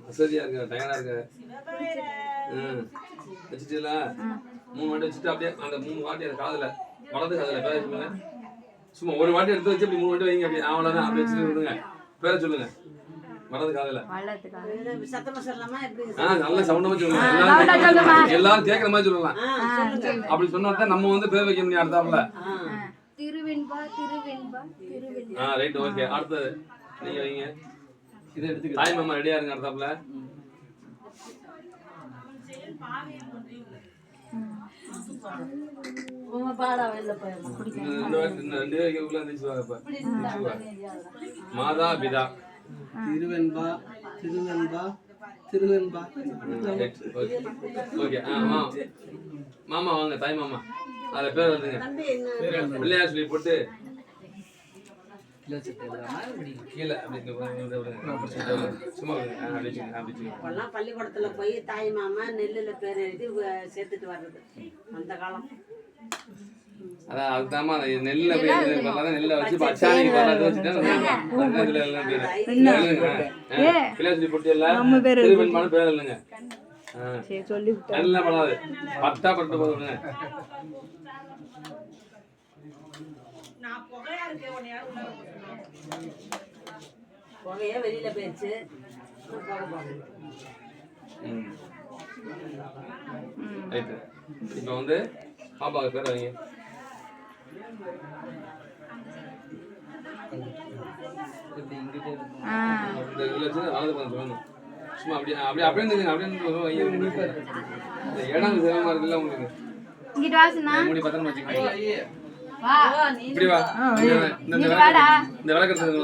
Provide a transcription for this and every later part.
அசதியா இருக்க, டயர்டா இருக்க. வச்சுட்டீங்களா? 3 வாட்டி வச்சுட்டு அப்படியே அந்த 3 வாட்டி அந்த காதுல வலது காதுல பேர சொல்லுங்க. சும்மா ஒரு வாட்டி எடுத்து வச்சு அப்படி 3 வாட்டி வைங்க. அப்படி அவ்வளோதான். அப்படி வச்சுட்டு விடுங்க. பேர சொல்லுங்க. வலது காதுல. சத்தமா சொல்லலாமா? நல்ல சவுண்டமா சொல்லுங்க. எல்லாரும் கேட்குற மாதிரி சொல்லலாம். அப்படி சொன்னா தான் நம்ம வந்து பேர் வைக்க முடியும் அடுத்தாப்புல. திருவெண்பா திருவெண்பா திருவெண்பா. Right, okay. அடுத்தது நீங்க வைங்க. இதை எடுத்து தாய் மாமா ரெடியா இருங்க அடுத்தாப்புல. மாதா பிதா திருவெண்பா திருவெண்பா திருவெண்பா. ஓகே. மாமா வாங்க, தாய் மாமா. அதுல பேர் வந்துங்க. பிள்ளையார் சொல்லி போட்டு கீழே சும்மா பள்ளிக்கூடத்துல போய் தாய் மாமா நெல்லுல பேர் எழுதி சேர்த்துட்டு வர்றது அந்த காலம். அதான் அதுதாம்மா நெல்ல நெல்லை வச்சு பச்சாணிக்கு வச்சுட்டேன். பிள்ளையார் சொல்லி போட்டு எல்லாம் திருவெண்பான பேர் இல்லைங்க. நல்லா பண்ணாது, பட்டா பட்டு போதுங்க. புகைய வெளியில போயிடுச்சு. இப்போ வந்து பாப்பாவுக்கு பேர் வைங்க. சும்மா அப்படியே அப்படியே அப்படியே இடம் சிரமமா இருக்குல்ல உங்களுக்கு. முடி பத்திரமா வச்சுக்கோங்க. இப்படி வா. இந்த விளக்கத்துக்கு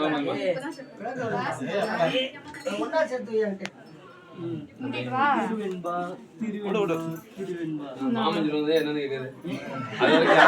மாமன் சொல்லுவது என்னன்னு கேக்குது. அது வரைக்கும்